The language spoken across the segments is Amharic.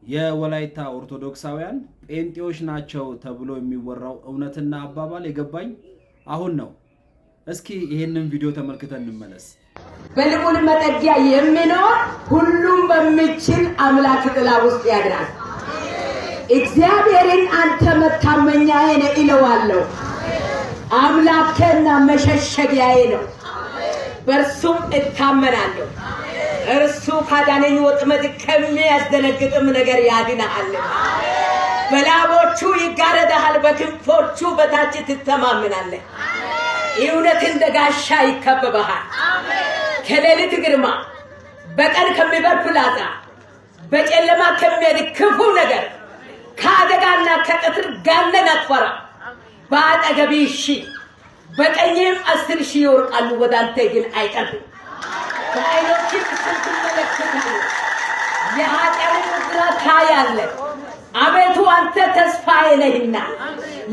የወላይታ ኦርቶዶክሳውያን ጴንጤዎች ናቸው ተብሎ የሚወራው እውነትና አባባል የገባኝ አሁን ነው። እስኪ ይሄንን ቪዲዮ ተመልክተን እንመለስ። በልዑል መጠጊያ የሚኖር ሁሉም በሚችል አምላክ ጥላ ውስጥ ያድራል። እግዚአብሔርን አንተ መታመኛዬ ነህ እለዋለሁ። አምላኬና መሸሸጊያዬ ነው፣ በእርሱም እታመናለሁ። እርሱ ካዳነኝ ወጥመድ ከሚያስደነግጥም ነገር ያድንሃል። በላቦቹ ይጋረድሃል፣ በክንፎቹ በታች ትተማመናለህ። እውነት እንደ ጋሻ ይከበብሃል። ከሌሊት ግርማ፣ በቀን ከሚበር ፍላጻ፣ በጨለማ ከሚሄድ ክፉ ነገር፣ ከአደጋና ከቀትር ጋኔን አትፈራም። በአጠገብህ 1000 በቀኝህም 10,000 ይወድቃሉ፣ ወደ አንተ ግን አይቀርቡም። በዓይኖችህ ትመለከታለህ፣ የኃጢአትን ብድራት ታያለህ። አቤቱ አንተ ተስፋዬ ነህና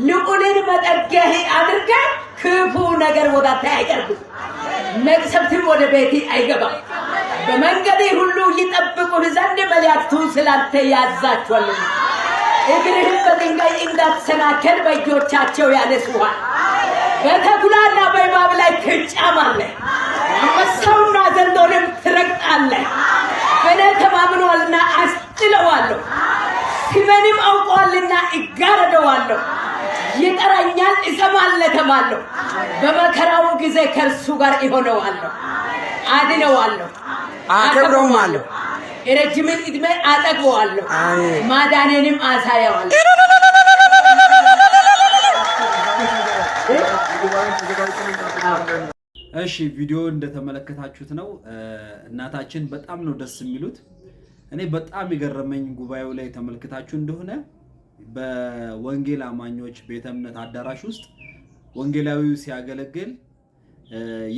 ልዑልን መጠጊያህ አድርገህ ክፉ ነገር ወደ አንተ አይቀርብም፣ መቅሰፍትም ወደ ቤትህ አይገባም። በመንገድህ ሁሉ ይጠብቁህ ዘንድ መላእክቱን ስላንተ ያዛቸዋልና እግርህን በድንጋይ እንዳትሰናከል በእጆቻቸው ያነሱሃል። በተኩላና በእባብ ላይ ትጫማለህ፣ አንበሳውንና ዘንዶውን ትረግጣለህ። በእኔ ተማምኖአልና አስጥለዋለሁ፣ ስሜንም አውቀዋልና እጋርደዋለሁ። ይጠራኛል እሰማለትማለሁ፣ በመከራውም ጊዜ ከእርሱ ጋር እሆነዋለሁ፣ አድነዋለሁ፣ አከብረዋለሁ። ረጅምን ዕድሜ አጠግበዋለሁ፣ ማዳኔንም አሳየዋለሁ። እሺ ቪዲዮ እንደተመለከታችሁት ነው። እናታችን በጣም ነው ደስ የሚሉት። እኔ በጣም የገረመኝ ጉባኤው ላይ ተመልክታችሁ እንደሆነ በወንጌል አማኞች ቤተ እምነት አዳራሽ ውስጥ ወንጌላዊው ሲያገለግል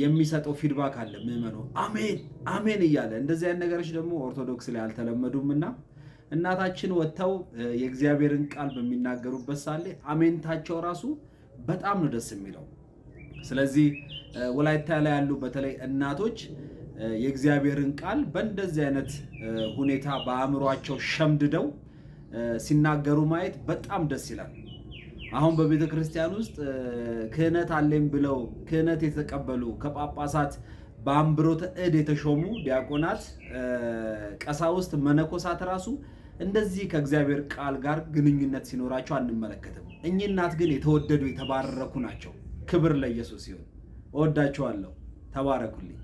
የሚሰጠው ፊድባክ አለ። ምዕመኑ አሜን አሜን እያለ እንደዚህ አይነት ነገሮች ደግሞ ኦርቶዶክስ ላይ አልተለመዱምና እናታችን ወጥተው የእግዚአብሔርን ቃል በሚናገሩበት ሳለ አሜንታቸው ራሱ በጣም ነው ደስ የሚለው። ስለዚህ ወላይታ ላይ ያሉ በተለይ እናቶች የእግዚአብሔርን ቃል በእንደዚህ አይነት ሁኔታ በአእምሯቸው ሸምድደው ሲናገሩ ማየት በጣም ደስ ይላል። አሁን በቤተ ክርስቲያን ውስጥ ክህነት አለኝ ብለው ክህነት የተቀበሉ ከጳጳሳት በአንብሮተ እድ የተሾሙ ዲያቆናት፣ ቀሳውስት፣ መነኮሳት ራሱ እንደዚህ ከእግዚአብሔር ቃል ጋር ግንኙነት ሲኖራቸው አንመለከትም። እኚህ እናት ግን የተወደዱ የተባረኩ ናቸው። ክብር ለኢየሱስ ይሁን። እወዳቸዋለሁ። ተባረኩልኝ።